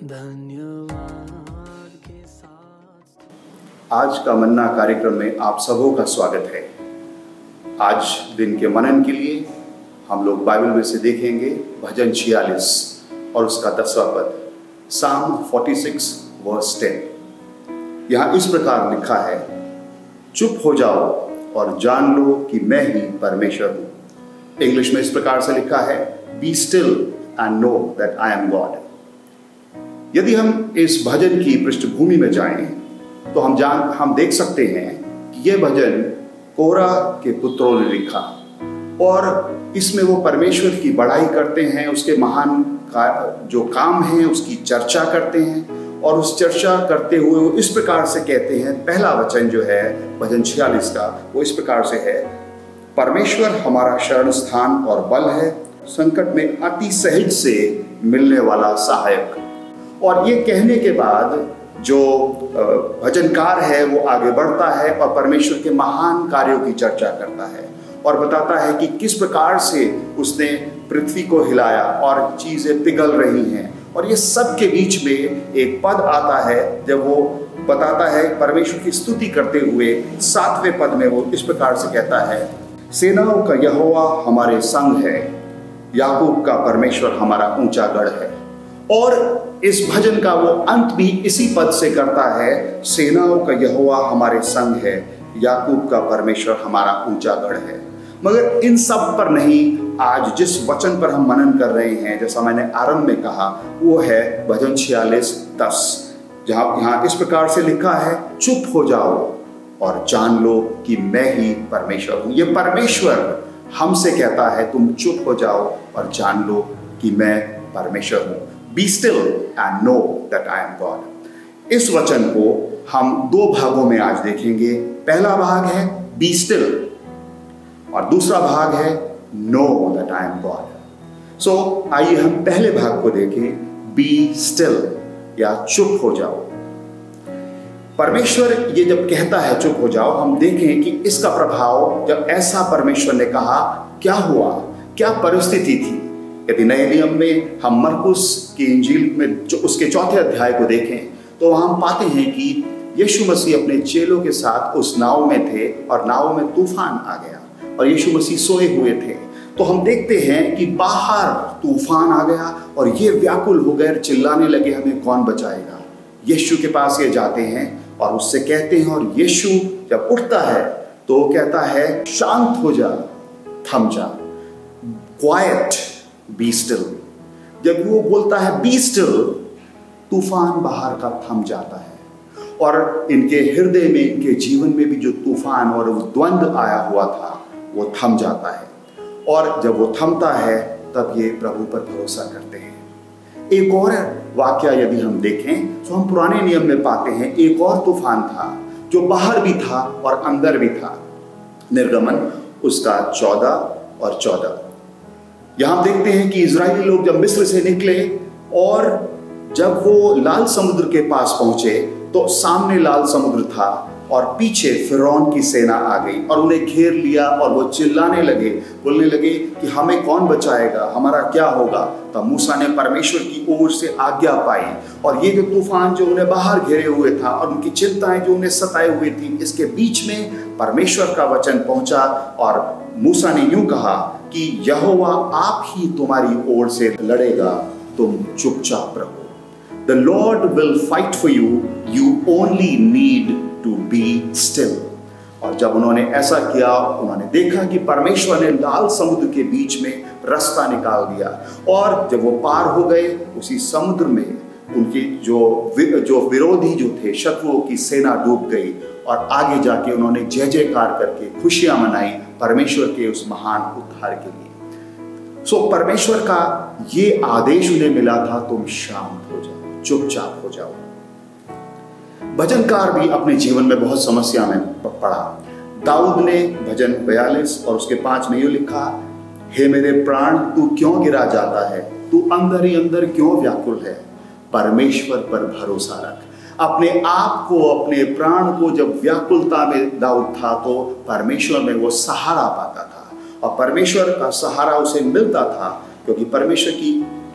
धन्यवाद के साथ। आज का मन्ना कार्यक्रम में आप सबों का स्वागत है। आज दिन के मनन के लिए हम लोग बाइबल में से देखेंगे भजन 46 और उसका 10वां पद, Psalm 46 वर्स 10। यहाँ इस प्रकार लिखा है, चुप हो जाओ और जान लो कि मैं ही परमेश्वर हूँ। इंग्लिश में इस प्रकार से लिखा है, be still and know that I am God. यदि हम इस भजन की पृष्ठभूमि में जाएं तो हम देख सकते हैं कि यह भजन कोरा के पुत्रों ने लिखा और इसमें वो परमेश्वर की बड़ाई करते हैं, उसके महान जो काम है उसकी चर्चा करते हैं और उस चर्चा करते हुए वो इस प्रकार से कहते हैं। पहला वचन जो है भजन 46 का वो इस प्रकार से है, परमेश्वर हमारा शरण स्थान और बल है, संकट में अति सहज से मिलने वाला सहायक। और ये कहने के बाद जो भजनकार है वो आगे बढ़ता है और परमेश्वर के महान कार्यों की चर्चा करता है और बताता है कि किस प्रकार से उसने पृथ्वी को हिलाया और चीजें पिघल रही हैं। और ये सब के बीच में एक पद आता है जब वो बताता है परमेश्वर की स्तुति करते हुए 7वें पद में वो इस प्रकार से कहता है, सेनाओं का यहोवा हमारे संग है, याकूब का परमेश्वर हमारा ऊंचा गढ़ है। और इस भजन का वो अंत भी इसी पद से करता है, सेनाओं का यहोवा हमारे संग है, याकूब का परमेश्वर हमारा ऊंचा गढ़ है। मगर इन सब पर नहीं, आज जिस वचन पर हम मनन कर रहे हैं, जैसा मैंने आरंभ में कहा, वो है भजन 46:10, जहां यहाँ इस प्रकार से लिखा है, चुप हो जाओ और जान लो कि मैं ही परमेश्वर हूं। ये परमेश्वर हमसे कहता है, तुम चुप हो जाओ और जान लो कि मैं परमेश्वर हूं। Be still and know that I am God। इस वचन को हम 2 भागों में आज देखेंगे। पहला भाग है Be still और दूसरा भाग है Know that I am God। So आइए हम पहले भाग को देखें, Be still या चुप हो जाओ। परमेश्वर ये जब कहता है चुप हो जाओ, हम देखें कि इसका प्रभाव जब ऐसा परमेश्वर ने कहा क्या हुआ, क्या परिस्थिति थी। यदि नए नियम में हम मरकुस की इंजील में जो उसके 4थे अध्याय को देखें तो वहां हम पाते हैं कि यीशु मसीह अपने चेलों के साथ उस नाव में थे और नाव में तूफान आ गया और यीशु मसीह सोए हुए थे। तो हम देखते हैं कि बाहर तूफान आ गया और ये व्याकुल हो गए, चिल्लाने लगे, हमें कौन बचाएगा। यीशु के पास ये जाते हैं और उससे कहते हैं और यीशु जब उठता है तो वो कहता है, शांत हो जा, थम जा, क्वाइट, बी स्टिल। जब वो बोलता है बी स्टिल, तूफान बाहर का थम जाता है और इनके हृदय में, इनके जीवन में भी जो तूफान और वो द्वंद्व आया हुआ था वो थम जाता है। और जब वो थमता है तब ये प्रभु पर भरोसा करते हैं। एक और वाकया यदि हम देखें तो हम पुराने नियम में पाते हैं एक और तूफान था जो बाहर भी था और अंदर भी था। निर्गमन उसका 14 और 14। यहां देखते हैं कि इजरायली लोग जब मिस्र से निकले और जब वो लाल समुद्र के पास पहुंचे तो सामने लाल समुद्र था और पीछे फिरौन की सेना आ गई और उन्हें घेर लिया और वो चिल्लाने लगे, बोलने लगे कि हमें कौन बचाएगा, हमारा क्या होगा। तब मूसा ने परमेश्वर की ओर से आज्ञा पाई और ये जो तूफान जो उन्हें बाहर घेरे हुए था और उनकी चिंताएं जो उन्हें सताए हुए थी, इसके बीच में परमेश्वर का वचन पहुंचा और मूसा ने यूं कहा कि यहोवा आप ही तुम्हारी ओर से लड़ेगा, तुम चुपचाप रहो। The Lord will fight for you, you only need to be still। और जब उन्होंने ऐसा किया, उन्होंने देखा कि परमेश्वर ने लाल समुद्र के बीच में रास्ता निकाल दिया और जब वो पार हो गए, उसी समुद्र में उनकी जो विरोधी जो थे, शत्रुओं की सेना डूब गई और आगे जाके उन्होंने जय जयकार करके खुशियां मनाई परमेश्वर के उस महान उद्धार के लिए। सो परमेश्वर का ये आदेश उन्हें मिला था, तुम शांत हो जाओ, चुपचाप हो जाओ। भजनकार भी अपने जीवन में बहुत समस्या में पड़ा। दाऊद ने भजन 42 और उसके 5 में यूं लिखा, हे मेरे प्राण तू क्यों गिरा जाता है, तू अंदर ही अंदर क्यों व्याकुल है, परमेश्वर पर भरोसा रख। अपने आप को, अपने प्राण को जब व्याकुलता में दाऊद था तो परमेश्वर में वो सहारा पाता था और परमेश्वर का सहारा उसे मिलता था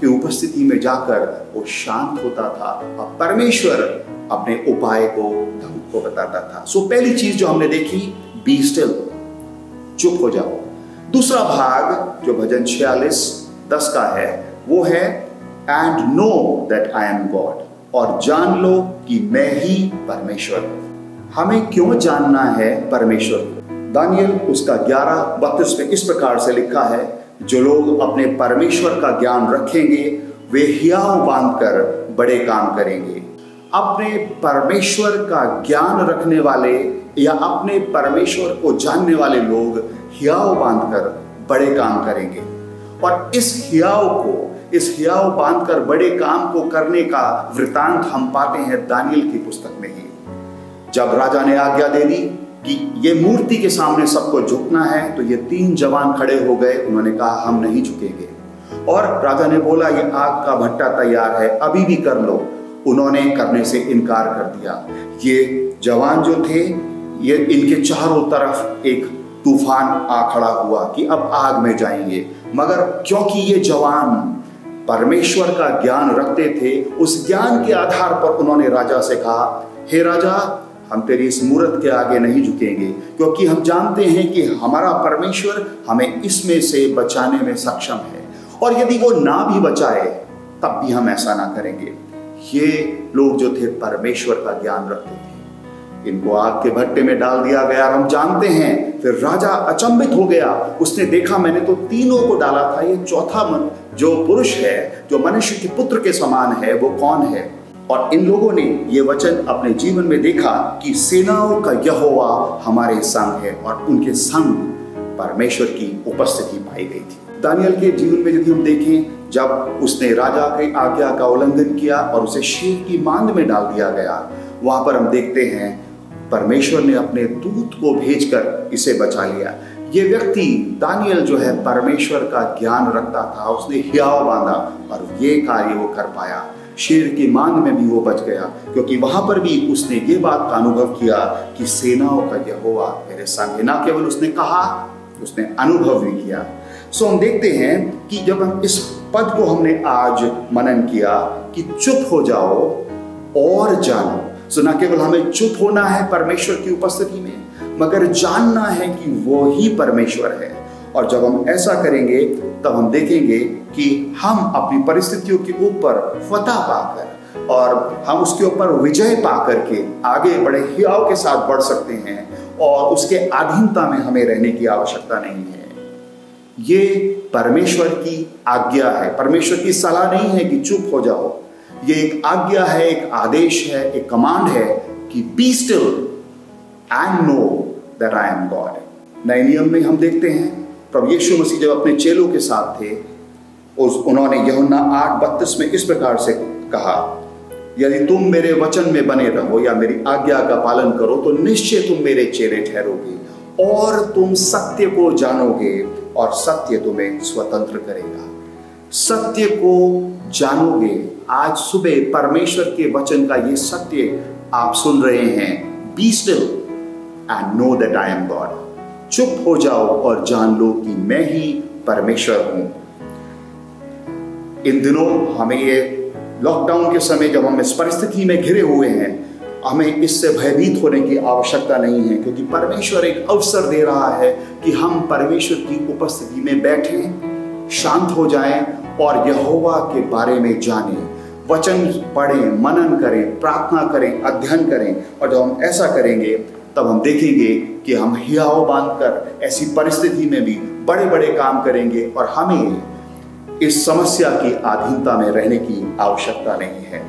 की उपस्थिति में जाकर वो शांत होता था और परमेश्वर अपने उपाय को हमको बताता था। सो पहली चीज जो हमने देखी, बी स्टिल, चुप हो जाओ। दूसरा भाग जो भजन 46:10 का है वो है and know that I am God, और जान लो कि मैं ही परमेश्वर हूं। हमें क्यों जानना है परमेश्वर को? दानियल उसका 11:32 में इस प्रकार से लिखा है, जो लोग अपने परमेश्वर का ज्ञान रखेंगे वे हियाव बांधकर बड़े काम करेंगे। अपने परमेश्वर का ज्ञान रखने वाले या अपने परमेश्वर को जानने वाले लोग हियाव बांधकर बड़े काम करेंगे। और इस हियाव बांधकर बड़े काम को करने का वृतांत हम पाते हैं दानियल की पुस्तक में ही। जब राजा ने आज्ञा दे दी कि ये मूर्ति के सामने सबको झुकना है, तो ये 3 जवान खड़े हो गए। उन्होंने कहा हम नहीं झुकेंगे। और राजा ने बोला ये आग का भट्टा तैयार है, अभी भी कर लो। उन्होंने करने से इनकार कर दिया। ये जवान जो थे, ये इनके चारों तरफ एक तूफान आ खड़ा हुआ कि अब आग में जाएंगे। मगर क्योंकि ये जवान परमेश्वर का ज्ञान रखते थे, उस ज्ञान के आधार पर उन्होंने राजा से कहा, हे राजा, हम तेरी इस मूर्त के आगे नहीं झुकेंगे, क्योंकि हम जानते हैं कि हमारा परमेश्वर हमें इसमें से बचाने में सक्षम है, और यदि वो ना भी बचाए तब भी हम ऐसा ना करेंगे। ये लोग जो थे परमेश्वर का ज्ञान रखते थे। इनको आग के भट्टे में डाल दिया गया। हम जानते हैं फिर राजा अचंभित हो गया। उसने देखा मैंने तो तीनों को डाला था, ये चौथा जो पुरुष है, जो मनुष्य के पुत्र के समान है, वो कौन है? और इन लोगों ने ये वचन अपने जीवन में देखा कि सेनाओं का यहोवा हमारे संग है, और उनके संग परमेश्वर की उपस्थिति पाई गई थी। दानियल के जीवन में यदि हम देखें, जब उसने राजा की आज्ञा का उल्लंघन किया और उसे शेर की मांद में डाल दिया गया, वहां पर हम देखते हैं परमेश्वर ने अपने दूत को भेजकर इसे बचा लिया। ये व्यक्ति दानियल जो है परमेश्वर का ज्ञान रखता था, उसने हियाव बांधा और ये कार्य वो कर पाया। शेर की मांद में भी वो बच गया, क्योंकि वहां पर भी उसने ये बात का अनुभव किया कि सेनाओं का यहोवा मेरे संग है। ना केवल उसने कहा, उसने अनुभव भी किया। सो हम देखते हैं कि जब हम इस पद को हमने आज मनन किया कि चुप हो जाओ और जानो। सो ना केवल हमें चुप होना है परमेश्वर की उपस्थिति में, मगर जानना है कि वो ही परमेश्वर है। और जब हम ऐसा करेंगे तब हम देखेंगे कि हम अपनी परिस्थितियों के ऊपर फतह पाकर और हम उसके ऊपर विजय पाकर के आगे बड़े हियाव के साथ बढ़ सकते हैं, और उसके अधीनता में हमें रहने की आवश्यकता नहीं है। ये परमेश्वर की आज्ञा है, परमेश्वर की सलाह नहीं है कि चुप हो जाओ। ये एक आज्ञा है, एक आदेश है, एक कमांड है कि be still and know that I am God. नए नियम में हम देखते हैं प्रभु यीशु मसीह जब अपने चेलों के साथ थे, उन्होंने यूहन्ना 8:32 में इस प्रकार से कहा, यदि तुम मेरे वचन में बने रहो या मेरी आज्ञा का पालन करो तो निश्चय तुम मेरे चेले ठहरोगे और तुम सत्य को जानोगे और सत्य तुम्हें स्वतंत्र करेगा। सत्य को जानोगे। आज सुबह परमेश्वर के वचन का ये सत्य आप सुन रहे हैं, be still and know that I am God. चुप हो जाओ और जान लो कि मैं ही परमेश्वर हूं। इन दिनों हमें ये लॉकडाउन के समय जब हम इस परिस्थिति में घिरे हुए हैं, हमें इससे भयभीत होने की आवश्यकता नहीं है, क्योंकि परमेश्वर एक अवसर दे रहा है कि हम परमेश्वर की उपस्थिति में बैठें, शांत हो जाएं और यहोवा के बारे में जानें, वचन पढ़ें, मनन करें, प्रार्थना करें, अध्ययन करें। और जब हम ऐसा करेंगे तब हम देखेंगे कि हम हियाव बांधकर ऐसी परिस्थिति में भी बड़े बड़े काम करेंगे, और हमें इस समस्या की अधीनता में रहने की आवश्यकता नहीं है।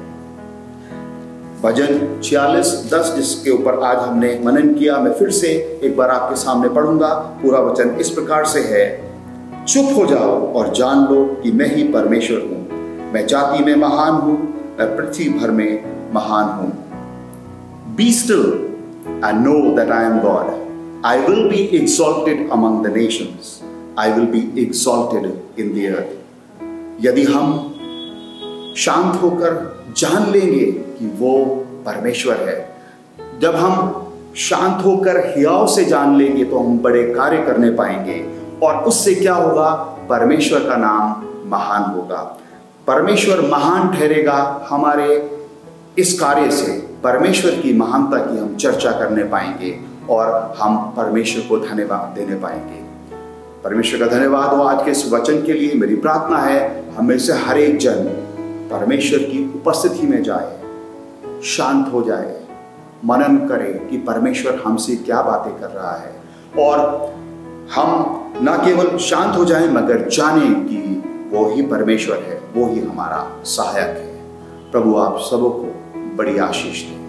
भजन 46:10 जिसके ऊपर आज हमने मनन किया, मैं फिर से एक बार आपके सामने पढ़ूंगा। पूरा वचन इस प्रकार से है, चुप हो जाओ और जान लो कि मैं ही परमेश्वर हूं। मैं जाति में महान हूं, मैं पृथ्वी भर में महान हूं। Be still and know that I am God. I will be exalted among the nations. I will be exalted in the earth. यदि हम शांत होकर जान लेंगे कि वो परमेश्वर है, जब हम शांत होकर हियाव से जान लेंगे तो हम बड़े कार्य करने पाएंगे, और उससे क्या होगा? परमेश्वर का नाम महान होगा। परमेश्वर महान ठहरेगा। हमारे इस कार्य से परमेश्वर की महानता की हम चर्चा करने पाएंगे और हम परमेश्वर को धन्यवाद देने पाएंगे। परमेश्वर का धन्यवाद हो आज के इस वचन के लिए। मेरी प्रार्थना है हमें से हर एक जन परमेश्वर की उपस्थिति में जाए, शांत हो जाए, मनन करे कि परमेश्वर हमसे क्या बातें कर रहा है, और हम न केवल शांत हो जाएं मगर जाने कि वो ही परमेश्वर है, वो ही हमारा सहायक है। प्रभु आप सबों को बड़ी आशीष दें।